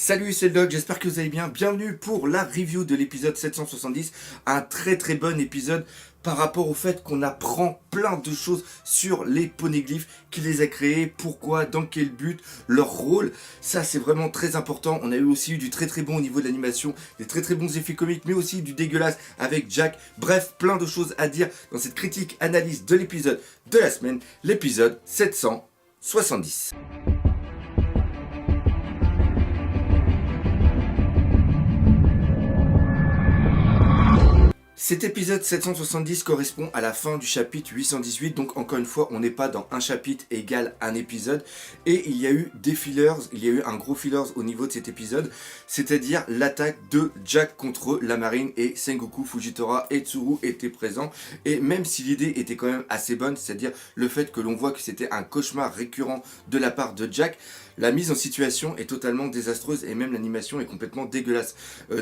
Salut, c'est le Doc, j'espère que vous allez bien. Bienvenue pour la review de l'épisode 770. Un très bon épisode par rapport au fait qu'on apprend plein de choses sur les poneglyphes, qui les a créés, pourquoi, dans quel but, leur rôle. Ça, c'est vraiment très important. On a aussi eu du très bon au niveau de l'animation, des très bons effets comiques, mais aussi du dégueulasse avec Jack. Bref, plein de choses à dire dans cette critique analyse de l'épisode de la semaine, l'épisode 770. Cet épisode 770 correspond à la fin du chapitre 818, donc encore une fois, on n'est pas dans un chapitre égale un épisode, et il y a eu des fillers, il y a eu un gros fillers au niveau de cet épisode, c'est-à-dire l'attaque de Jack contre la marine, et Sengoku, Fujitora et Tsuru étaient présents, et même si l'idée était quand même assez bonne, c'est-à-dire le fait que l'on voit que c'était un cauchemar récurrent de la part de Jack, la mise en situation est totalement désastreuse et même l'animation est complètement dégueulasse.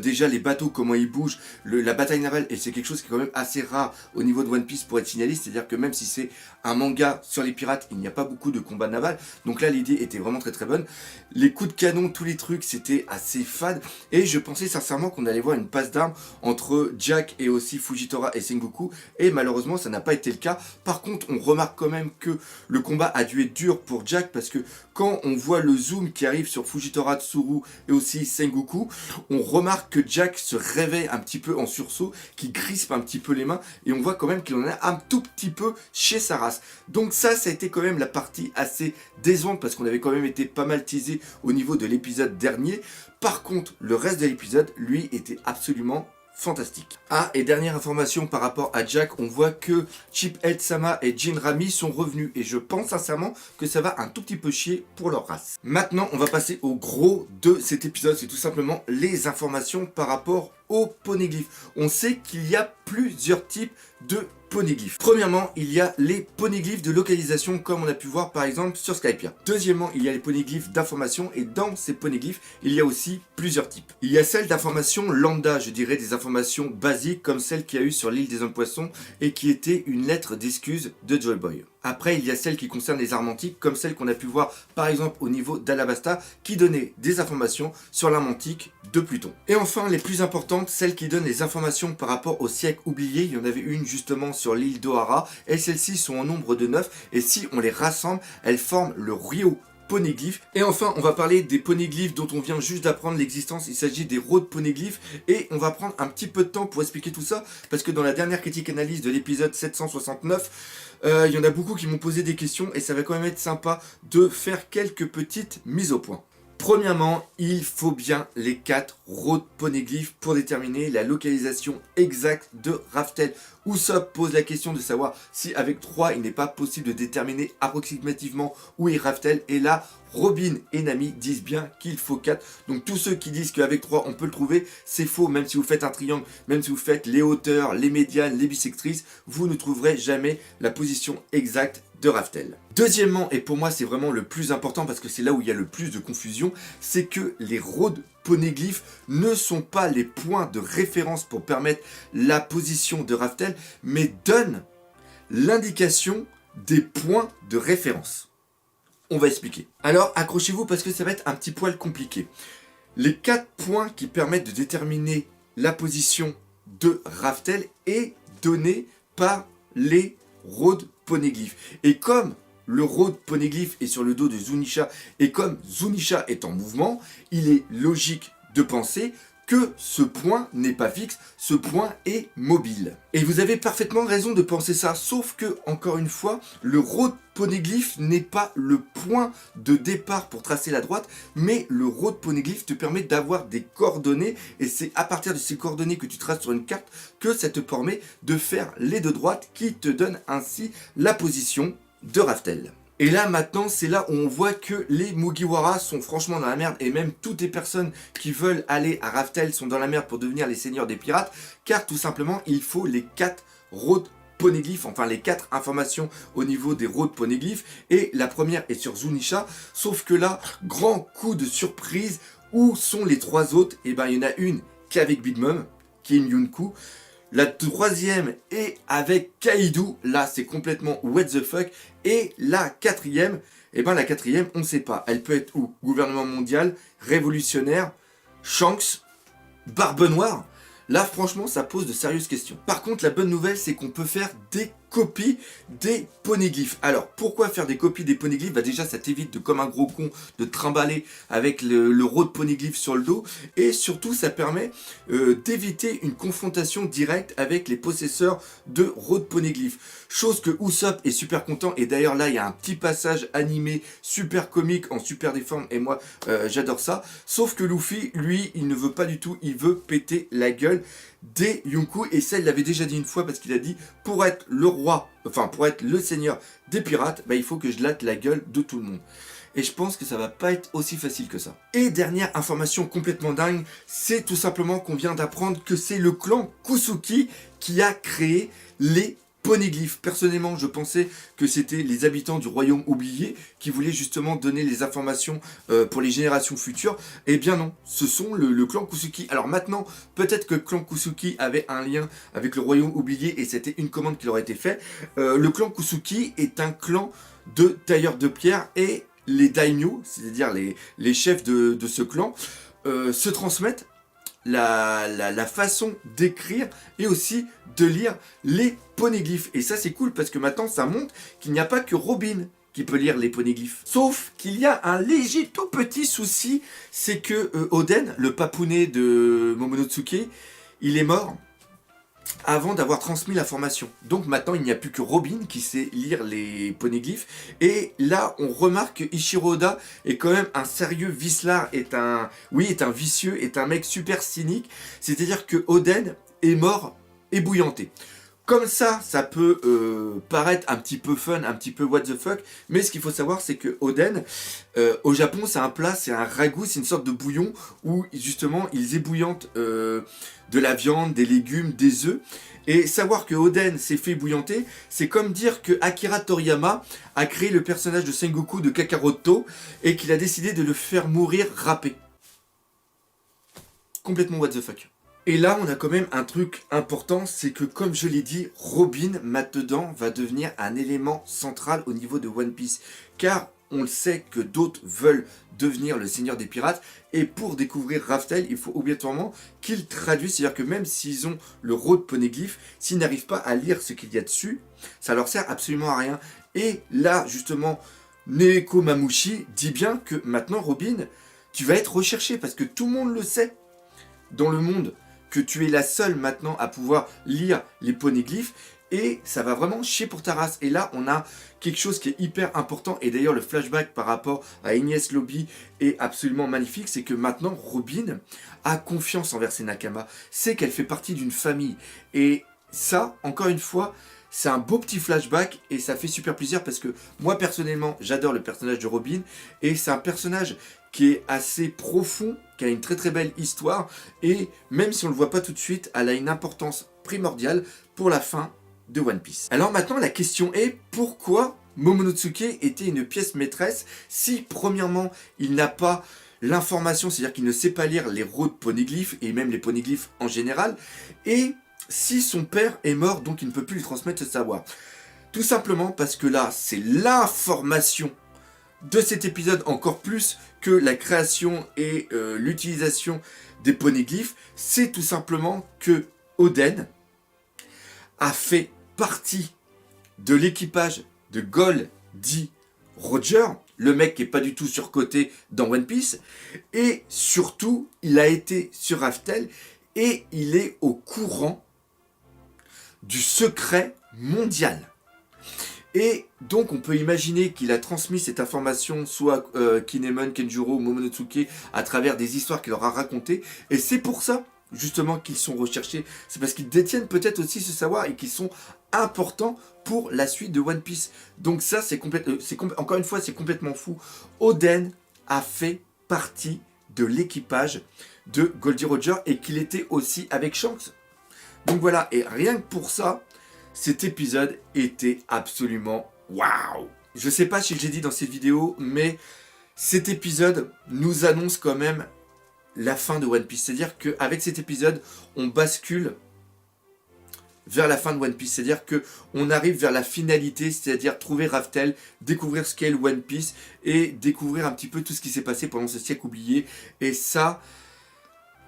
Déjà les bateaux, comment ils bougent, la bataille navale, et c'est quelque chose qui est quand même assez rare au niveau de One Piece pour être signalé, c'est-à-dire que même si c'est un manga sur les pirates, il n'y a pas beaucoup de combats navals, donc là l'idée était vraiment très bonne. Les coups de canon, tous les trucs, c'était assez fade, et je pensais sincèrement qu'on allait voir une passe d'armes entre Jack et aussi Fujitora et Sengoku, et malheureusement ça n'a pas été le cas. Par contre, on remarque quand même que le combat a dû être dur pour Jack, parce que quand on voit le zoom qui arrive sur Fujitora, Tsuru et aussi Sengoku, on remarque que Jack se réveille un petit peu en sursaut, qui crispe un petit peu les mains, et on voit quand même qu'il en a un tout petit peu chez sa race. Donc ça a été quand même la partie assez décevante, parce qu'on avait quand même été pas mal teasé au niveau de l'épisode dernier. Par contre, le reste de l'épisode, lui, était absolument fantastique. Ah, et dernière information par rapport à Jack, on voit que Chiphead Sama et Jinrami sont revenus, et je pense sincèrement que ça va un tout petit peu chier pour leur race. Maintenant, on va passer au gros de cet épisode, c'est tout simplement les informations par rapport aux poneglyphes. On sait qu'il y a plusieurs types de poneglyphes. Premièrement, il y a les poneglyphes de localisation, comme on a pu voir par exemple sur Skypiea. Deuxièmement, il y a les poneglyphes d'information, et dans ces poneglyphes, il y a aussi plusieurs types. Il y a celles d'information lambda, je dirais des informations basiques, comme celle qu'il y a eu sur l'île des hommes poissons, et qui était une lettre d'excuse de Joy Boy. Après, il y a celles qui concernent les armes antiques, comme celle qu'on a pu voir par exemple au niveau d'Alabasta, qui donnait des informations sur l'arme antique de Pluton. Et enfin, les plus importantes, celles qui donnent les informations par rapport au siècle oublié. Il y en avait une justement sur l'île d'Ohara, et celles-ci sont au nombre de 9, et si on les rassemble, elles forment le Rio poneglyphes. Et enfin, on va parler des poneglyphes dont on vient juste d'apprendre l'existence. Il s'agit des road poneglyphes, et on va prendre un petit peu de temps pour expliquer tout ça, parce que dans la dernière critique analyse de l'épisode 769, il y en a beaucoup qui m'ont posé des questions, et ça va quand même être sympa de faire quelques petites mises au point. Premièrement, il faut bien les 4 road poneglyphes pour déterminer la localisation exacte de Raftel. Usopp pose la question de savoir si avec 3 il n'est pas possible de déterminer approximativement où est Raftel, et là Robin et Nami disent bien qu'il faut 4. Donc tous ceux qui disent qu'avec 3 on peut le trouver, c'est faux. Même si vous faites un triangle, même si vous faites les hauteurs, les médianes, les bisectrices, vous ne trouverez jamais la position exacte de Raftel. Deuxièmement, et pour moi c'est vraiment le plus important, parce que c'est là où il y a le plus de confusion, c'est que les road poneglyphes ne sont pas les points de référence pour permettre la position de Raftel, mais donnent l'indication des points de référence. On va expliquer. Alors accrochez-vous, parce que ça va être un petit poil compliqué. Les 4 points qui permettent de déterminer la position de Raftel est donné par les road poneglyphes. Et comme le road poneglyphe est sur le dos de Zunisha, et comme Zunisha est en mouvement, il est logique de penser que ce point n'est pas fixe, ce point est mobile. Et vous avez parfaitement raison de penser ça, sauf que, encore une fois, le road poneglyphe n'est pas le point de départ pour tracer la droite, mais le road poneglyphe te permet d'avoir des coordonnées, et c'est à partir de ces coordonnées que tu traces sur une carte que ça te permet de faire les deux droites, qui te donnent ainsi la position de Raftel. Et là maintenant, c'est là où on voit que les Mugiwara sont franchement dans la merde, et même toutes les personnes qui veulent aller à Raftel sont dans la merde pour devenir les seigneurs des pirates, car tout simplement il faut les 4 road poneglyphes, enfin les 4 informations au niveau des road poneglyphes, et la première est sur Zunisha, sauf que là, grand coup de surprise, où sont les 3 autres? Et ben il y en a une qui est avec Big Mom, qui est Myunku. La troisième est avec Kaido, là c'est complètement what the fuck. Et la quatrième, la quatrième, on ne sait pas. Elle peut être où? Gouvernement mondial, révolutionnaire, Shanks, Barbe Noire. Là, franchement, ça pose de sérieuses questions. Par contre, la bonne nouvelle, c'est qu'on peut faire des copies des poneglyphes. Alors, pourquoi faire des copies des poneglyphes? Déjà, ça t'évite de, comme un gros con, de te trimballer avec le road poneglyph sur le dos. Et surtout, ça permet d'éviter une confrontation directe avec les possesseurs de road poneglyph. Chose que Usopp est super content. Et d'ailleurs, là, il y a un petit passage animé super comique en super déforme. Et moi, j'adore ça. Sauf que Luffy, lui, il ne veut pas du tout. Il veut péter la gueule des Yonkou, et ça il l'avait déjà dit une fois parce qu'il a dit pour être le roi, enfin pour être le seigneur des pirates, il faut que je latte la gueule de tout le monde. Et je pense que ça va pas être aussi facile que ça. Et dernière information complètement dingue, c'est tout simplement qu'on vient d'apprendre que c'est le clan Kusuki qui a créé les poneglyphes. Personnellement, je pensais que c'était les habitants du royaume oublié qui voulaient justement donner les informations pour les générations futures. Eh bien non, ce sont le clan Kusuki. Alors maintenant, peut-être que le clan Kusuki avait un lien avec le royaume oublié et c'était une commande qui leur a été faite. Le clan Kusuki est un clan de tailleurs de pierre et les daimyo, c'est-à-dire les chefs de ce clan, se transmettent la façon d'écrire et aussi de lire les poneglyphes. Et ça c'est cool parce que maintenant ça montre qu'il n'y a pas que Robin qui peut lire les poneglyphes. Sauf qu'il y a un léger tout petit souci, c'est que Oden, le papounet de Momonosuke, il est mort avant d'avoir transmis l'information. Donc maintenant, il n'y a plus que Robin qui sait lire les poneglyphes. Et là, on remarque que Ichiro Oda est quand même un sérieux vicelard, est un vicieux, est un mec super cynique. C'est-à-dire que Oden est mort ébouillanté. Comme ça peut paraître un petit peu fun, un petit peu what the fuck, mais ce qu'il faut savoir, c'est que Oden, au Japon, c'est un plat, c'est un ragoût, c'est une sorte de bouillon où justement ils ébouillantent de la viande, des légumes, des œufs. Et savoir que Oden s'est fait bouillanter, c'est comme dire que Akira Toriyama a créé le personnage de Sengoku de Kakaroto et qu'il a décidé de le faire mourir râpé. Complètement what the fuck. Et là, on a quand même un truc important, c'est que comme je l'ai dit, Robin, maintenant, va devenir un élément central au niveau de One Piece. Car on le sait que d'autres veulent devenir le seigneur des pirates. Et pour découvrir Raftel, il faut obligatoirement qu'ils traduisent. C'est-à-dire que même s'ils ont le road poneglyph, s'ils n'arrivent pas à lire ce qu'il y a dessus, ça leur sert absolument à rien. Et là, justement, Neko Mamushi dit bien que maintenant, Robin, tu vas être recherché parce que tout le monde le sait dans le monde, que tu es la seule maintenant à pouvoir lire les poneglyphes et ça va vraiment chier pour ta race. Et là, on a quelque chose qui est hyper important et d'ailleurs le flashback par rapport à Enies Lobby est absolument magnifique, c'est que maintenant Robin a confiance envers ses Nakama, sait qu'elle fait partie d'une famille et ça, encore une fois, c'est un beau petit flashback et ça fait super plaisir parce que moi personnellement j'adore le personnage de Robin et c'est un personnage qui est assez profond, qui a une très très belle histoire et même si on ne le voit pas tout de suite, elle a une importance primordiale pour la fin de One Piece. Alors maintenant la question est pourquoi Momonosuke était une pièce maîtresse si premièrement il n'a pas l'information, c'est-à-dire qu'il ne sait pas lire les road poneglyphes et même les poneglyphes en général et si son père est mort, donc il ne peut plus lui transmettre ce savoir. Tout simplement parce que là, c'est l'information de cet épisode encore plus que la création et l'utilisation des poneglyphes. C'est tout simplement que Oden a fait partie de l'équipage de Goldie Roger, le mec qui n'est pas du tout surcoté dans One Piece. Et surtout, il a été sur Raftel et il est au courant du secret mondial. Et donc on peut imaginer qu'il a transmis cette information soit Kinemon, Kenjuro ou Momonosuke à travers des histoires qu'il leur a racontées. Et c'est pour ça justement qu'ils sont recherchés. C'est parce qu'ils détiennent peut-être aussi ce savoir et qu'ils sont importants pour la suite de One Piece. Donc ça c'est encore une fois c'est complètement fou. Oden a fait partie de l'équipage de Goldie Roger et qu'il était aussi avec Shanks. Donc voilà, et rien que pour ça, cet épisode était absolument waouh. Je sais pas si j'ai dit dans cette vidéo, mais cet épisode nous annonce quand même la fin de One Piece. C'est-à-dire qu'avec cet épisode, on bascule vers la fin de One Piece. C'est-à-dire que on arrive vers la finalité, c'est-à-dire trouver Raftel, découvrir ce qu'est le One Piece et découvrir un petit peu tout ce qui s'est passé pendant ce siècle oublié. Et ça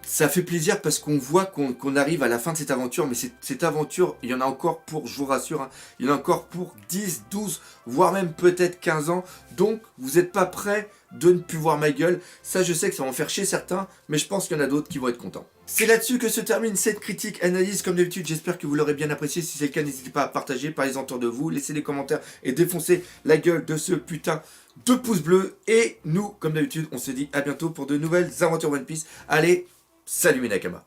fait plaisir parce qu'on voit qu'on arrive à la fin de cette aventure, mais cette aventure, il y en a encore pour, je vous rassure, hein, il y en a encore pour 10, 12, voire même peut-être 15 ans. Donc, vous n'êtes pas prêts de ne plus voir ma gueule. Ça, je sais que ça va en faire chier certains, mais je pense qu'il y en a d'autres qui vont être contents. C'est là-dessus que se termine cette critique analyse. Comme d'habitude, j'espère que vous l'aurez bien apprécié. Si c'est le cas, n'hésitez pas à partager, parlez autour de vous, laissez des commentaires et défoncez la gueule de ce putain de pouce bleu. Et nous, comme d'habitude, on se dit à bientôt pour de nouvelles aventures One Piece. Allez, salut mes Nakama.